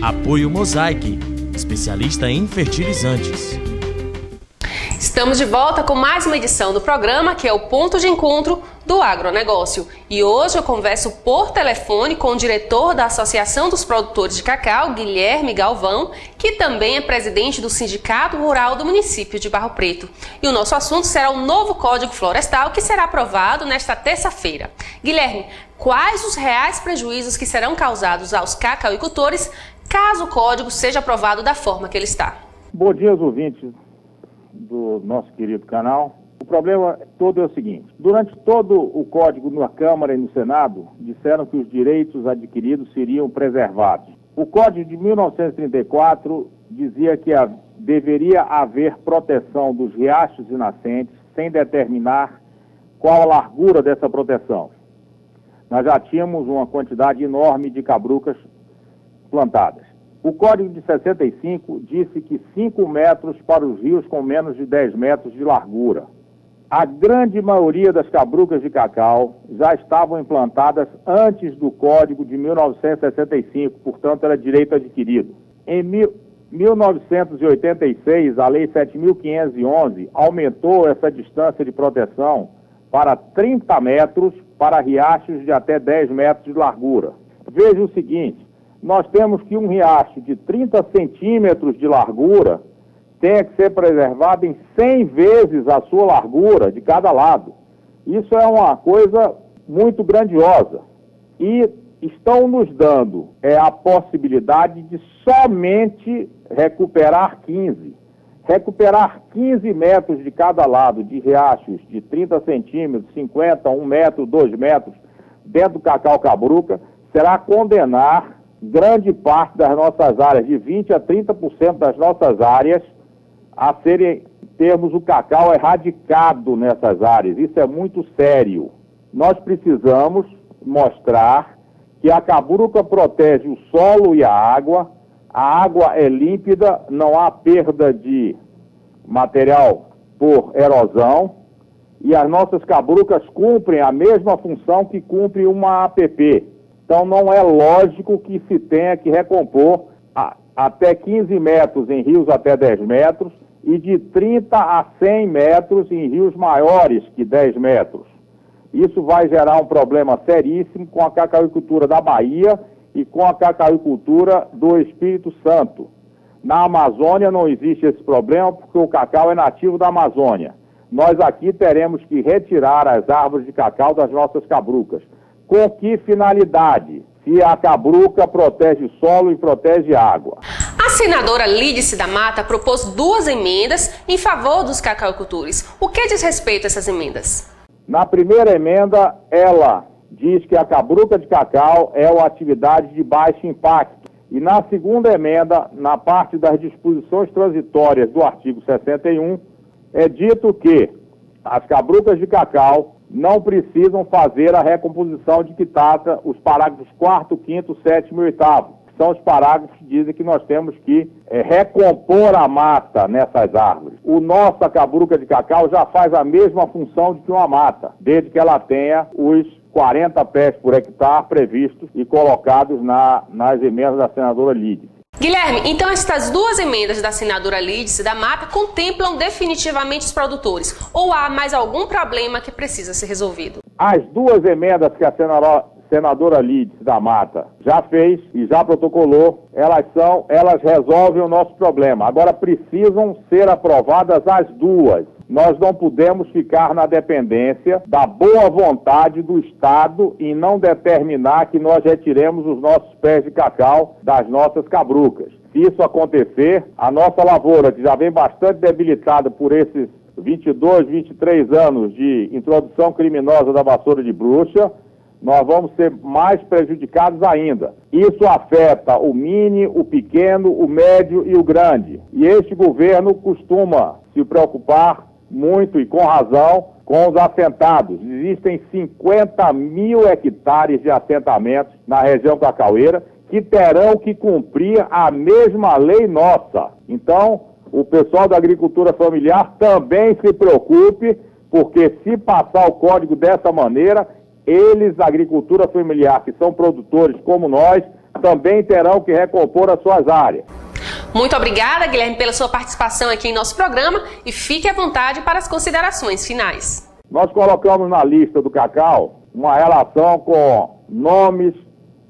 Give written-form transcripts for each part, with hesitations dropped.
Apoio Mosaic, especialista em fertilizantes. Estamos de volta com mais uma edição do programa, que é o Ponto de Encontro do Agronegócio. E hoje eu converso por telefone com o diretor da Associação dos Produtores de Cacau, Guilherme Galvão, que também é presidente do Sindicato Rural do município de Barro Preto. E o nosso assunto será o novo Código Florestal, que será aprovado nesta terça-feira. Guilherme, quais os reais prejuízos que serão causados aos cacauicultores caso o código seja aprovado da forma que ele está? Bom dia aos ouvintes do nosso querido canal. O problema todo é o seguinte: durante todo o código na Câmara e no Senado, disseram que os direitos adquiridos seriam preservados. O Código de 1934 dizia que deveria haver proteção dos riachos e nascentes, sem determinar qual a largura dessa proteção. Nós já tínhamos uma quantidade enorme de cabrucas plantadas. O Código de 65 disse que 5 metros para os rios com menos de 10 metros de largura. A grande maioria das cabrucas de cacau já estavam implantadas antes do Código de 1965, portanto era direito adquirido. Em 1986, a Lei 7.511 aumentou essa distância de proteção para 30 metros para riachos de até 10 metros de largura. Veja o seguinte: nós temos que um riacho de 30 centímetros de largura tem que ser preservado em 100 vezes a sua largura de cada lado. Isso é uma coisa muito grandiosa. E estão nos dando a possibilidade de somente recuperar 15. Recuperar 15 metros de cada lado de riachos de 30 centímetros, 50, 1 metro, 2 metros, dentro do cacau cabruca, será condenar grande parte das nossas áreas, de 20% a 30% das nossas áreas, a termos o cacau erradicado nessas áreas. Isso é muito sério. Nós precisamos mostrar que a cabruca protege o solo e a água é límpida, não há perda de material por erosão, e as nossas cabrucas cumprem a mesma função que cumpre uma APP. Então não é lógico que se tenha que recompor até 15 metros em rios até 10 metros e de 30 a 100 metros em rios maiores que 10 metros. Isso vai gerar um problema seríssimo com a cacauicultura da Bahia e com a cacauicultura do Espírito Santo. Na Amazônia não existe esse problema porque o cacau é nativo da Amazônia. Nós aqui teremos que retirar as árvores de cacau das nossas cabrucas. Com que finalidade? Se a cabruca protege solo e protege água. A senadora Lídice da Mata propôs 2 emendas em favor dos cacauicultores. O que diz respeito a essas emendas? Na primeira emenda, ela diz que a cabruca de cacau é uma atividade de baixo impacto. E na segunda emenda, na parte das disposições transitórias do artigo 61, é dito que as cabrucas de cacau não precisam fazer a recomposição de que trata os parágrafos 4º, 5º, 7º e 8º. São os parágrafos que dizem que nós temos que recompor a mata nessas árvores. O nossa cabruca de cacau já faz a mesma função de que uma mata, desde que ela tenha os 40 pés por hectare previstos e colocados nas emendas da senadora Lídice. Guilherme, então estas 2 emendas da senadora Lídice da Mata contemplam definitivamente os produtores? Ou há mais algum problema que precisa ser resolvido? As 2 emendas que a senadora Lídice da Mata já fez e já protocolou, elas resolvem o nosso problema. Agora precisam ser aprovadas as 2. Nós não podemos ficar na dependência da boa vontade do Estado em não determinar que nós retiremos os nossos pés de cacau das nossas cabrucas. Se isso acontecer, a nossa lavoura, que já vem bastante debilitada por esses 22, 23 anos de introdução criminosa da vassoura de bruxa, nós vamos ser mais prejudicados ainda. Isso afeta o mini, o pequeno, o médio e o grande. E este governo costuma se preocupar muito e com razão com os assentados. Existem 50 mil hectares de assentamentos na região cacaueira que terão que cumprir a mesma lei nossa. Então, o pessoal da agricultura familiar também se preocupe, porque se passar o código dessa maneira, eles, a agricultura familiar, que são produtores como nós, também terão que recompor as suas áreas. Muito obrigada, Guilherme, pela sua participação aqui em nosso programa e fique à vontade para as considerações finais. Nós colocamos na lista do cacau uma relação com nomes,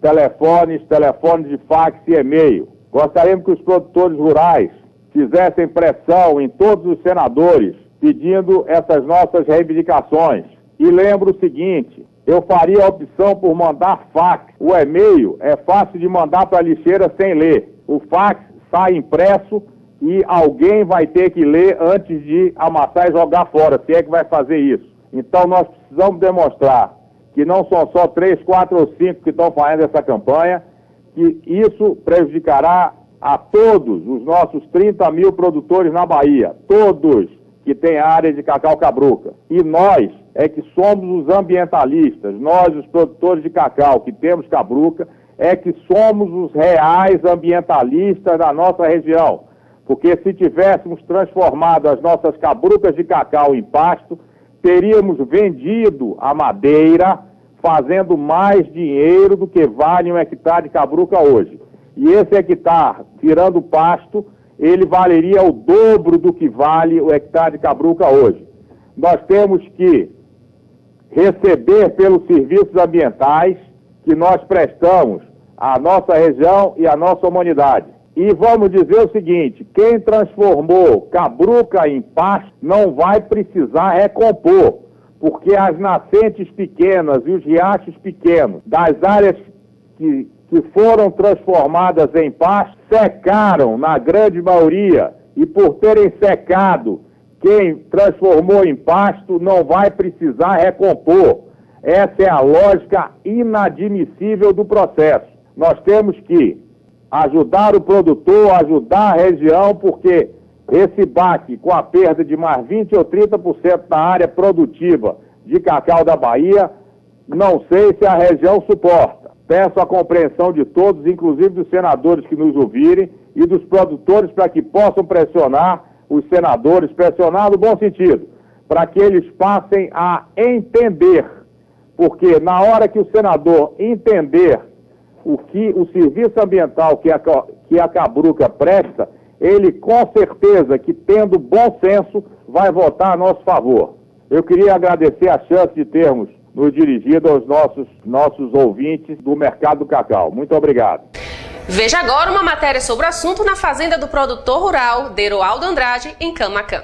telefones de fax e e-mail. Gostaríamos que os produtores rurais fizessem pressão em todos os senadores pedindo essas nossas reivindicações. E lembro o seguinte, eu faria a opção por mandar fax. O e-mail é fácil de mandar para a lixeira sem ler. O fax sai impresso e alguém vai ter que ler antes de amassar e jogar fora, se é que vai fazer isso. Então nós precisamos demonstrar que não são só 3, 4 ou 5 que estão fazendo essa campanha, que isso prejudicará a todos os nossos 30 mil produtores na Bahia, todos que têm área de cacau cabruca. E nós é que somos os ambientalistas, nós os produtores de cacau que temos cabruca, é que somos os reais ambientalistas da nossa região. Porque se tivéssemos transformado as nossas cabrucas de cacau em pasto, teríamos vendido a madeira fazendo mais dinheiro do que vale um hectare de cabruca hoje. E esse hectare, tirando pasto, ele valeria o dobro do que vale o hectare de cabruca hoje. Nós temos que receber pelos serviços ambientais que nós prestamos à nossa região e à nossa humanidade. E vamos dizer o seguinte, quem transformou cabruca em pasto não vai precisar recompor, porque as nascentes pequenas e os riachos pequenos das áreas que foram transformadas em pasto secaram na grande maioria, e por terem secado, quem transformou em pasto não vai precisar recompor. Essa é a lógica inadmissível do processo. Nós temos que ajudar o produtor, ajudar a região, porque esse baque com a perda de mais 20 ou 30% da área produtiva de cacau da Bahia, não sei se a região suporta. Peço a compreensão de todos, inclusive dos senadores que nos ouvirem e dos produtores, para que possam pressionar os senadores, pressionar no bom sentido, para que eles passem a entender, porque na hora que o senador entender o que o serviço ambiental que a cabruca presta, ele com certeza que, tendo bom senso, vai votar a nosso favor. Eu queria agradecer a chance de termos nos dirigido aos nossos ouvintes do mercado do cacau. Muito obrigado. Veja agora uma matéria sobre o assunto na fazenda do produtor rural Deroaldo Andrade, em Camaquã.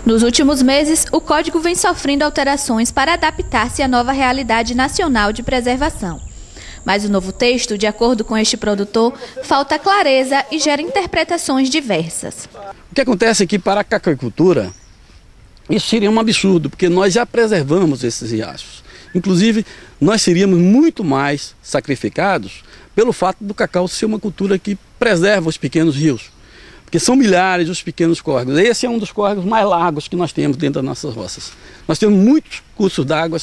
Nos últimos meses, o Código vem sofrendo alterações para adaptar-se à nova realidade nacional de preservação. Mas o novo texto, de acordo com este produtor, falta clareza e gera interpretações diversas. O que acontece é que para a cacauicultura, isso seria um absurdo, porque nós já preservamos esses riachos. Inclusive, nós seríamos muito mais sacrificados pelo fato do cacau ser uma cultura que preserva os pequenos rios. Porque são milhares os pequenos córregos. Esse é um dos córregos mais largos que nós temos dentro das nossas roças. Nós temos muitos cursos d'água,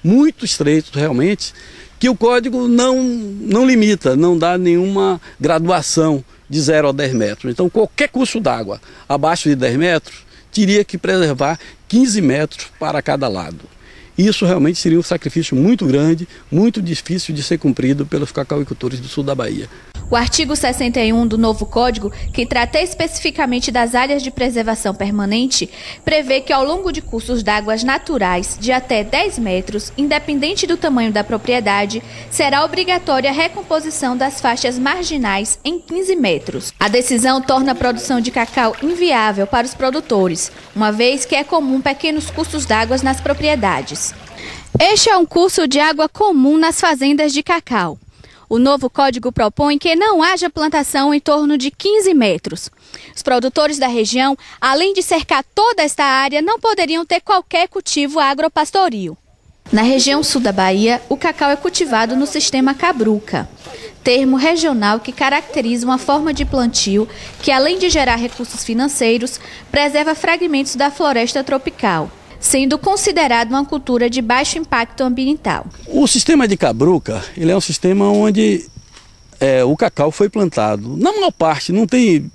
muito estreitos realmente, que o código não limita, não dá nenhuma graduação de 0 a 10 metros. Então, qualquer curso d'água abaixo de 10 metros teria que preservar 15 metros para cada lado. Isso realmente seria um sacrifício muito grande, muito difícil de ser cumprido pelos cacauicultores do sul da Bahia. O artigo 61 do novo Código, que trata especificamente das áreas de preservação permanente, prevê que ao longo de cursos d'águas naturais de até 10 metros, independente do tamanho da propriedade, será obrigatória a recomposição das faixas marginais em 15 metros. A decisão torna a produção de cacau inviável para os produtores, uma vez que é comum pequenos cursos d'águas nas propriedades. Este é um curso de água comum nas fazendas de cacau. O novo código propõe que não haja plantação em torno de 15 metros. Os produtores da região, além de cercar toda esta área, não poderiam ter qualquer cultivo agropastoril. Na região sul da Bahia, o cacau é cultivado no sistema cabruca, termo regional que caracteriza uma forma de plantio que, além de gerar recursos financeiros, preserva fragmentos da floresta tropical, sendo considerado uma cultura de baixo impacto ambiental. O sistema de cabruca, ele é um sistema onde o cacau foi plantado. Na maior parte,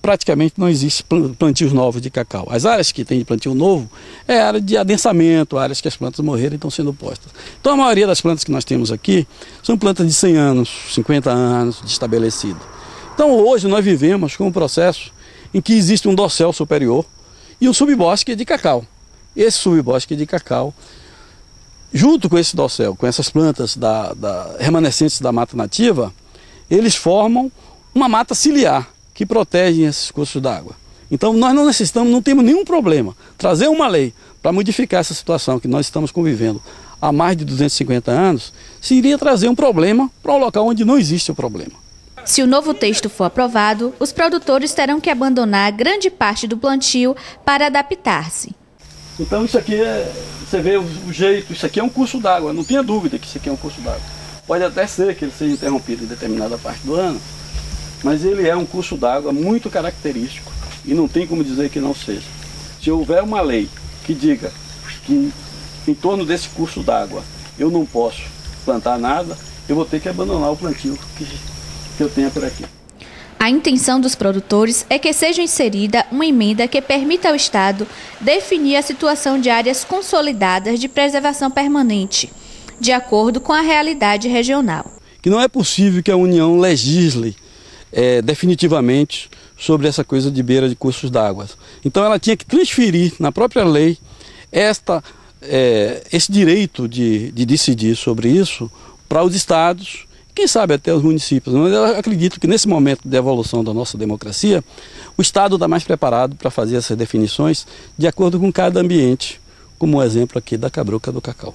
praticamente não existe plantios novos de cacau. As áreas que tem de plantio novo é área de adensamento, áreas que as plantas morreram e estão sendo postas. Então a maioria das plantas que nós temos aqui são plantas de 100 anos, 50 anos de estabelecido. Então hoje nós vivemos com um processo em que existe um dossel superior e um subbosque de cacau. Esse subbosque de cacau, junto com esse dossel, com essas plantas remanescentes da mata nativa, eles formam uma mata ciliar que protege esses cursos d'água. Então nós não temos nenhum problema. Trazer uma lei para modificar essa situação que nós estamos convivendo há mais de 250 anos, seria trazer um problema para um local onde não existe o problema. Se o novo texto for aprovado, os produtores terão que abandonar grande parte do plantio para adaptar-se. Então isso aqui você vê o jeito, isso aqui é um curso d'água, não tenha dúvida que isso aqui é um curso d'água. Pode até ser que ele seja interrompido em determinada parte do ano, mas ele é um curso d'água muito característico e não tem como dizer que não seja. Se houver uma lei que diga que em torno desse curso d'água eu não posso plantar nada, eu vou ter que abandonar o plantio que eu tenho por aqui. A intenção dos produtores é que seja inserida uma emenda que permita ao Estado definir a situação de áreas consolidadas de preservação permanente, de acordo com a realidade regional. Que não é possível que a União legisle definitivamente sobre essa coisa de beira de cursos d'água. Então ela tinha que transferir na própria lei esse direito de decidir sobre isso para os estados, quem sabe até os municípios. Mas eu acredito que nesse momento de evolução da nossa democracia, o Estado está mais preparado para fazer essas definições de acordo com cada ambiente, como o exemplo aqui da cabroca do cacau.